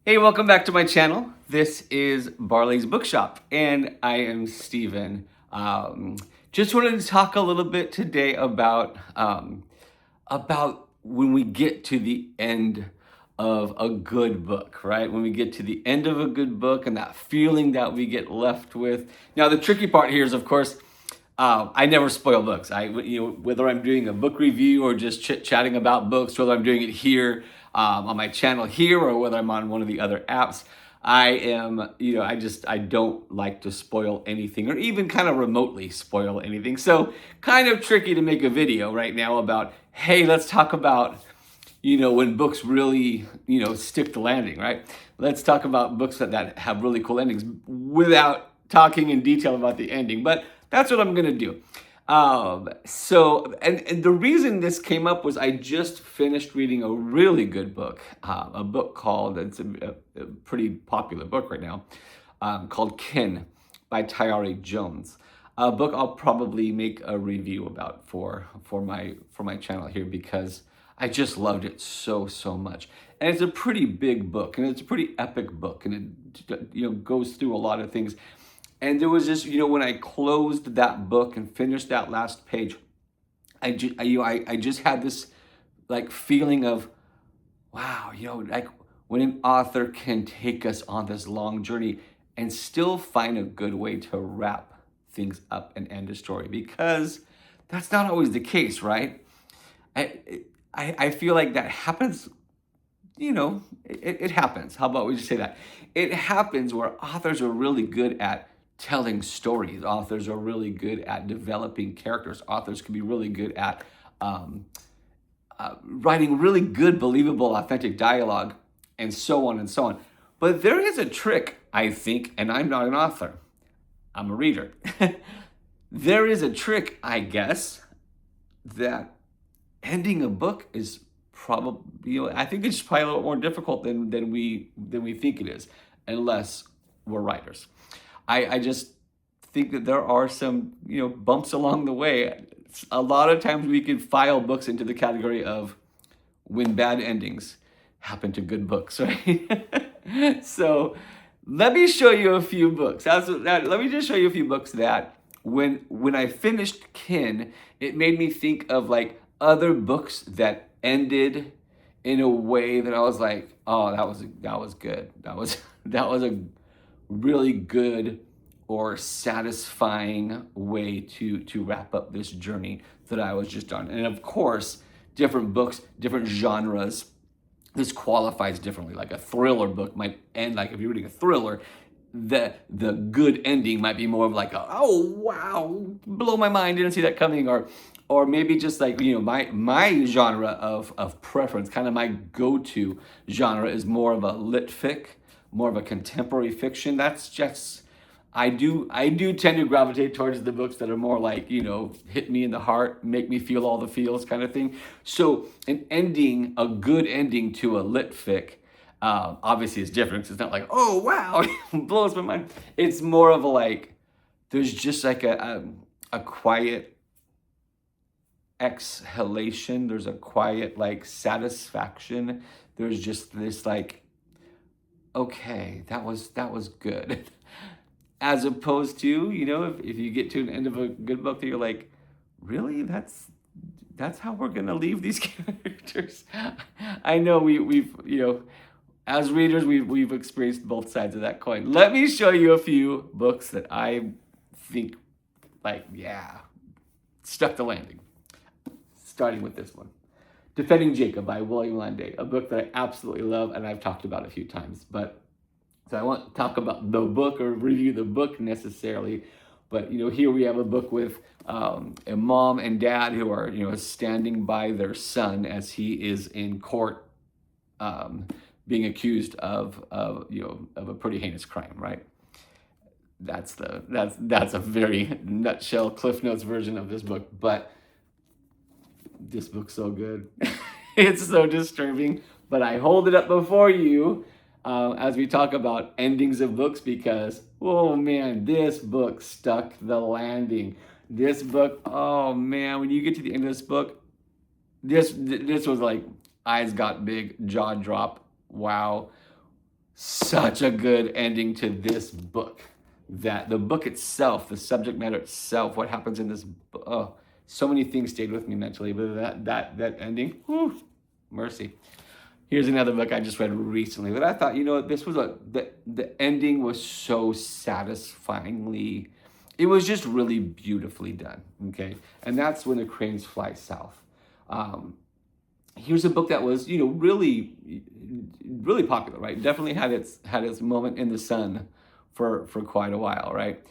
Hey, welcome back to my channel. This is Barley's Bookshop, and I am Steven. Just wanted to talk a little bit today about when we get to the end of a good book, right? When we get to the end of a good book and that feeling that we get left with. Now, the tricky part here is, of course, I never spoil books. Whether I'm doing a book review or just chit-chatting about books, whether I'm doing it here on my channel here or whether I'm on one of the other apps, I don't like to spoil anything or even kind of remotely spoil anything. So kind of tricky to make a video right now about, hey, let's talk about, when books really, stick the landing, right? Let's talk about books that have really cool endings without talking in detail about the ending. But that's what I'm going to do. And the reason this came up was I just finished reading a really good book, a book called, it's a pretty popular book right now, called Kin by Tayari Jones. A book I'll probably make a review about for my channel here because I just loved it so much. And it's a pretty big book and it's a pretty epic book and it goes through a lot of things. And there was this, when I closed that book and finished that last page, I just had this like feeling of, wow, like when an author can take us on this long journey and still find a good way to wrap things up and end a story, because that's not always the case, right? I feel like that happens, it happens. How about we just say that? It happens where authors are really good at telling stories. Authors are really good at developing characters. Authors can be really good at writing really good, believable, authentic dialogue, and so on and so on. But there is a trick, I think, and I'm not an author, I'm a reader. There is a trick, I guess, that ending a book is probably, I think it's probably a little more difficult than we think it is, unless we're writers. I just think that there are some, bumps along the way. A lot of times we can file books into the category of when bad endings happen to good books, right? So let me show you a few books. Let me just show you a few books that when I finished Kin, it made me think of like other books that ended in a way that I was like, oh, that was good. That was a really good or satisfying way to wrap up this journey that I was just on. And of course, different books, different genres, this qualifies differently. Like a thriller book might end, like if you're reading a thriller, the good ending might be more of like oh wow, blow my mind, didn't see that coming, or maybe just like my genre of preference, kind of my go-to genre is more of a lit fic, more of a contemporary fiction. That's just, I do tend to gravitate towards the books that are more like, hit me in the heart, make me feel all the feels kind of thing. So an ending, a good ending to a lit fic, obviously is different because it's not like, oh wow, blows my mind. It's more of a like, there's just like a quiet exhalation. There's a quiet like satisfaction. There's just this like, okay, that was good. As opposed to, if you get to an end of a good book that you're like, really, that's how we're gonna leave these characters. I know we've as readers we've experienced both sides of that coin. Let me show you a few books that I think like, yeah, stuck the landing. Starting with this one, Defending Jacob by William Landay, a book that I absolutely love and I've talked about a few times. But so I won't talk about the book or review the book necessarily, but here we have a book with a mom and dad who are standing by their son as he is in court, being accused of a pretty heinous crime, right? That's a very nutshell Cliff Notes version of this book, but this book's so good. It's so disturbing, but I hold it up before you as we talk about endings of books because, oh man, this book stuck the landing. This book, oh man, when you get to the end of this book, this was like eyes got big, jaw drop, wow. such a good ending to this book. That the book itself, the subject matter itself, what happens in this book, oh, so many things stayed with me mentally, but that ending, whew, mercy. Here's another book I just read recently that I thought, this was the ending was so satisfyingly, it was just really beautifully done, okay? And that's When the Cranes Fly South. Here's a book that was, really, really popular, right? Definitely had its moment in the sun for quite a while, right?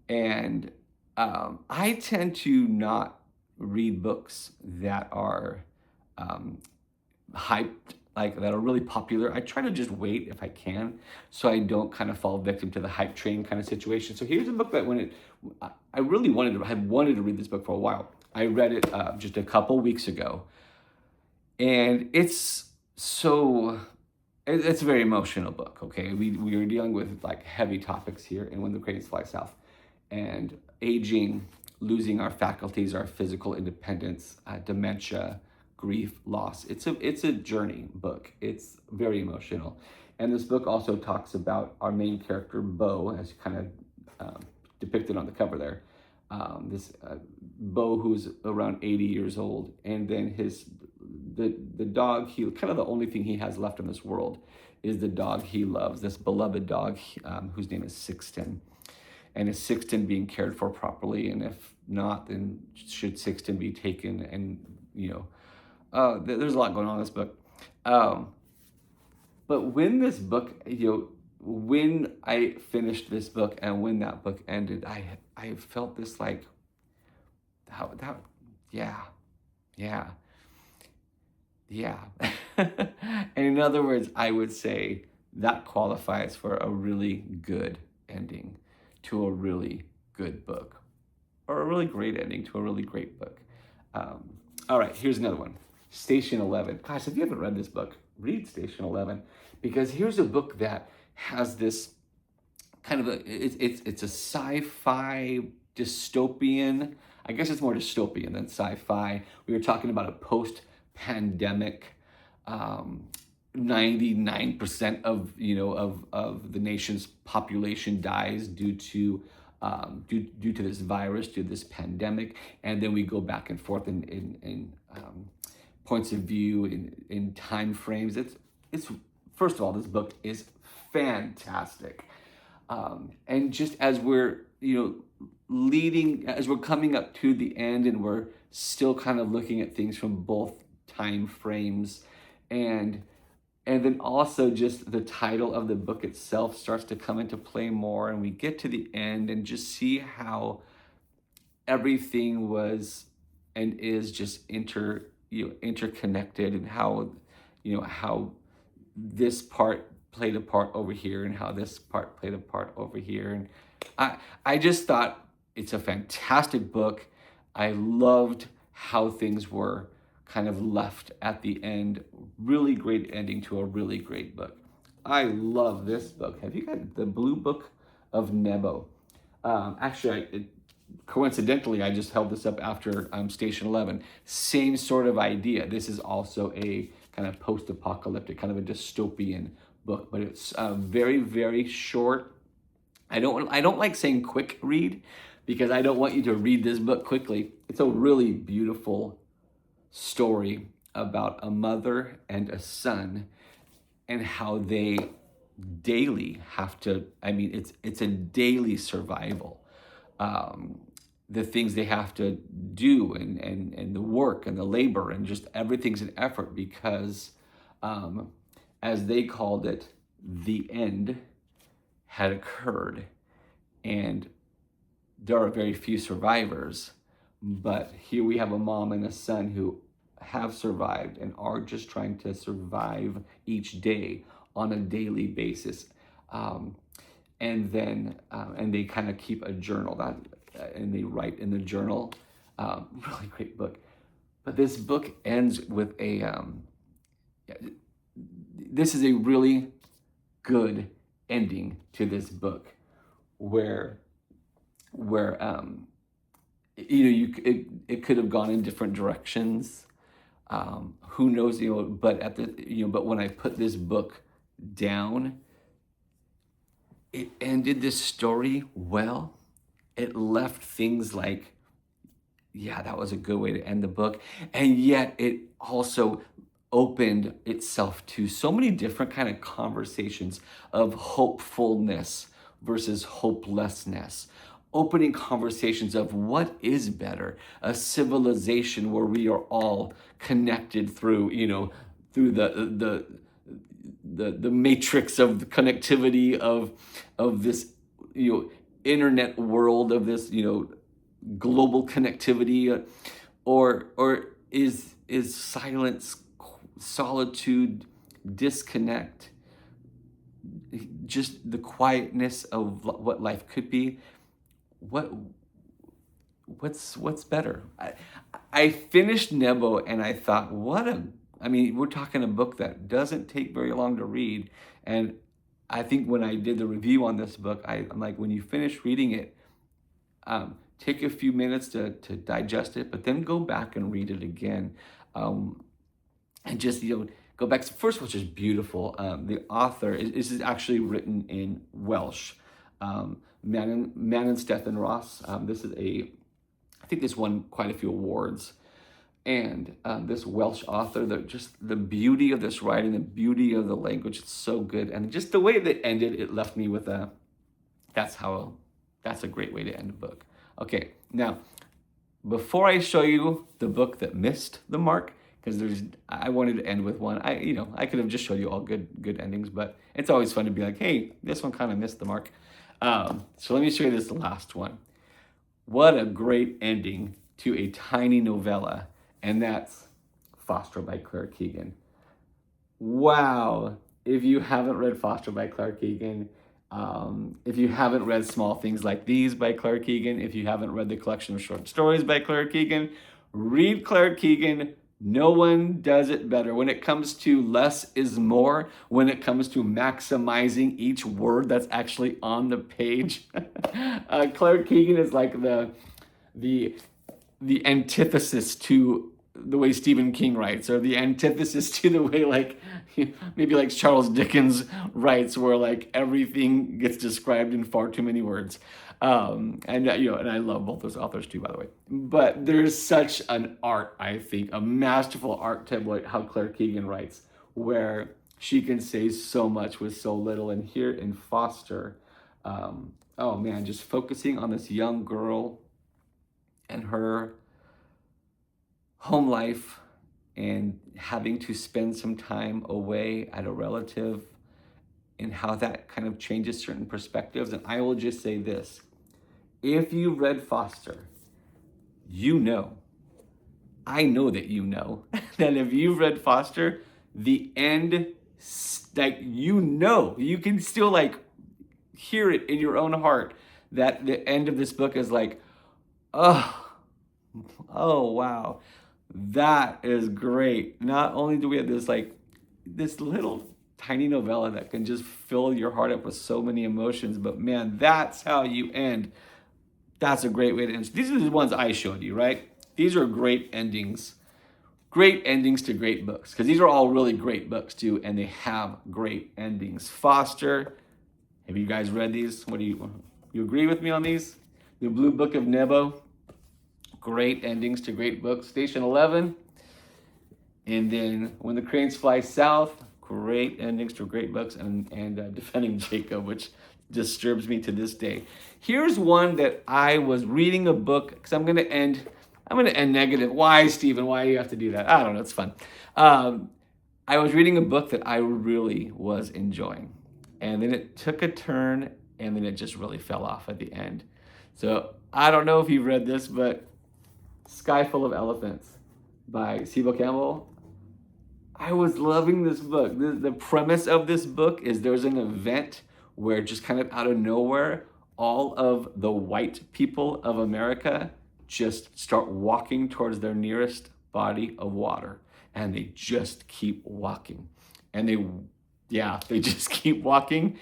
And I tend to not read books that are hyped, like that are really popular. I try to just wait if I can, so I don't kind of fall victim to the hype train kind of situation. So here's a book that I really had wanted to read this book for a while. I read it just a couple weeks ago, and it's a very emotional book. Okay, we are dealing with like heavy topics here, and When the Cranes Fly South, and aging, losing our faculties, our physical independence, dementia, grief, loss. It's a journey book. It's very emotional, and this book also talks about our main character Bo, as kind of depicted on the cover there. This Bo, who's around 80 years old, and then the dog, he kind of the only thing he has left in this world is the dog he loves, this beloved dog whose name is Sixten. And is Sixten being cared for properly? And if not, then should Sixten be taken? And there's a lot going on in this book. But when this book, when I finished this book and when that book ended, I felt this like, yeah. And in other words, I would say that qualifies for a really good ending to a really good book, or a really great ending to a really great book. All right, here's another one. Station 11. Gosh, if you haven't read this book, read Station 11, because here's a book that has this kind of it's a sci-fi dystopian. I guess it's more dystopian than sci-fi. We were talking about a post-pandemic. 99% of the nation's population dies due to this virus, due to this pandemic, and then we go back and forth in points of view, in time frames. It's first of all, this book is fantastic, and just as we're as we're coming up to the end, and we're still kind of looking at things from both time frames, and then also just the title of the book itself starts to come into play more, and we get to the end and just see how everything was and is just interconnected, and how this part played a part over here, and how this part played a part over here. And I just thought it's a fantastic book. I loved how things were kind of left at the end. Really great ending to a really great book. I love this book. Have you got the Blue Book of Nebo? Coincidentally, I just held this up after Station 11. Same sort of idea. This is also a kind of post-apocalyptic, kind of a dystopian book, but it's very, very short. I don't like saying quick read, because I don't want you to read this book quickly. It's a really beautiful story about a mother and a son, and how they daily have to, it's a daily survival. The things they have to do, and the work and the labor, and just everything's an effort, because as they called it, the end had occurred, and there are very few survivors. But here we have a mom and a son who have survived and are just trying to survive each day on a daily basis. And they kind of keep a journal, and they write in the journal. Really great book. But this book ends with this is a really good ending to this book, where it could have gone in different directions. Who knows? But but when I put this book down, it ended this story well. It left things like, yeah, that was a good way to end the book. And yet it also opened itself to so many different kind of conversations of hopefulness versus hopelessness. Opening conversations of what is better, a civilization where we are all connected through, through the matrix of the connectivity of this, internet world, of this, global connectivity, or is silence, solitude, disconnect, just the quietness of what life could be. What's better? I finished Nebo and I thought, we're talking a book that doesn't take very long to read. And I think when I did the review on this book, I'm like, when you finish reading it, take a few minutes to digest it, but then go back and read it again. And just, go back. First, which is beautiful. The author is actually written in Welsh. Manon Stephen Ross. I think this won quite a few awards. And this Welsh author, the beauty of this writing, the beauty of the language, it's so good. And just the way that ended, it left me with that's a great way to end a book. Okay, now, before I show you the book that missed the mark, because I wanted to end with one. I could have just showed you all good endings, but it's always fun to be like, hey, this one kind of missed the mark. So let me show you this last one. What a great ending to a tiny novella, and that's Foster by Claire Keegan. Wow. If you haven't read Foster by Claire Keegan, if you haven't read Small Things Like These by Claire Keegan, if you haven't read the collection of short stories by Claire Keegan, read Claire Keegan. No one does it better. When it comes to less is more, when it comes to maximizing each word that's actually on the page, Claire Keegan is like the antithesis to the way Stephen King writes, or the antithesis to the way maybe like Charles Dickens writes, where like everything gets described in far too many words. And I love both those authors too, by the way. But there's such an art, I think, a masterful art to how Claire Keegan writes, where she can say so much with so little. And here in Foster, just focusing on this young girl and her home life and having to spend some time away at a relative, and how that kind of changes certain perspectives. And I will just say this. If you read Foster, I know that that if you've read Foster, the end, you can still hear it in your own heart, that the end of this book is like, oh wow, that is great. Not only do we have this little tiny novella that can just fill your heart up with so many emotions, but man, that's how you end. That's a great way to end. These are the ones I showed you, right? These are great endings to great books, because these are all really great books too, and they have great endings. Foster, have you guys read these? What do you agree with me on these? The Blue Book of Nebo, great endings to great books. Station 11, and then When the Cranes Fly South, great endings to great books, and Defending Jacob, which disturbs me to this day. Here's one that I was reading a book, because I'm going to end negative. Why, Stephen? Why do you have to do that? I don't know. It's fun. I was reading a book that I really was enjoying, and then it took a turn, and then it just really fell off at the end. So I don't know if you've read this, but Sky Full of Elephants by Sibyl Campbell. I was loving this book. The premise of this book is there's an event where just kind of out of nowhere, all of the white people of America just start walking towards their nearest body of water. And they just keep walking. And they just keep walking.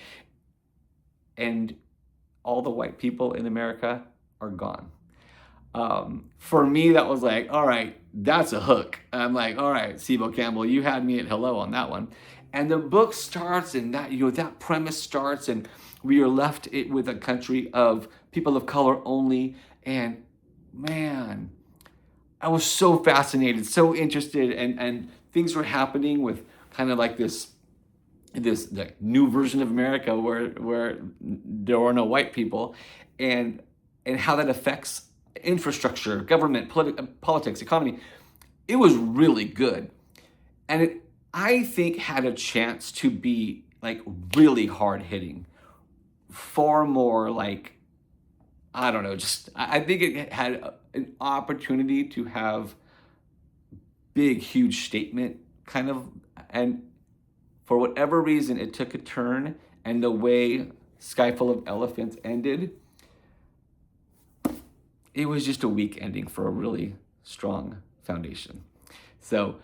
And all the white people in America are gone. For me, that was like, all right, that's a hook. I'm like, all right, Sibyl Campbell, you had me at hello on that one. And the book starts, and that premise starts, and we are left with a country of people of color only. And man, I was so fascinated, so interested, and things were happening with kind of like this like new version of America where there were no white people, and how that affects infrastructure, government, politics, economy. It was really good, and it, I think, had a chance to be like really hard hitting, far more like, I don't know, just I think it had an opportunity to have big, huge statement kind of, and for whatever reason, it took a turn, and the way Sky Full of Elephants ended, it was just a weak ending for a really strong foundation. So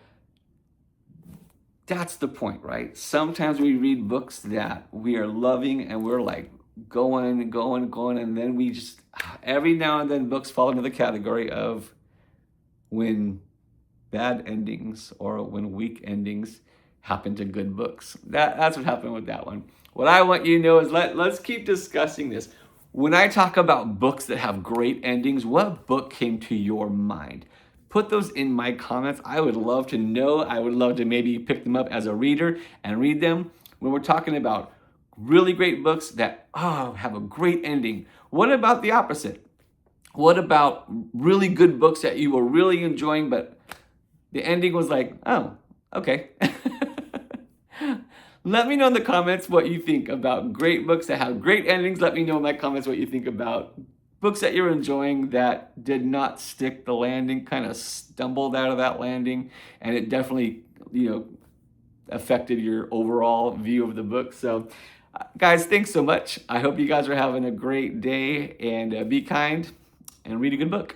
that's the point, right? Sometimes we read books that we are loving and we're like going and going and going, and then we just, every now and then books fall into the category of when bad endings or when weak endings happen to good books. That's what happened with that one. What I want you to know is let's keep discussing this. When I talk about books that have great endings, what book came to your mind? Put those in my comments. I would love to know. I would love to maybe pick them up as a reader and read them. When we're talking about really great books that have a great ending, what about the opposite? What about really good books that you were really enjoying, but the ending was like, oh, okay. Let me know in the comments what you think about great books that have great endings. Let me know in my comments what you think about books that you're enjoying that did not stick the landing, kind of stumbled out of that landing, and it definitely, affected your overall view of the book. So, guys, thanks so much. I hope you guys are having a great day, and be kind and read a good book.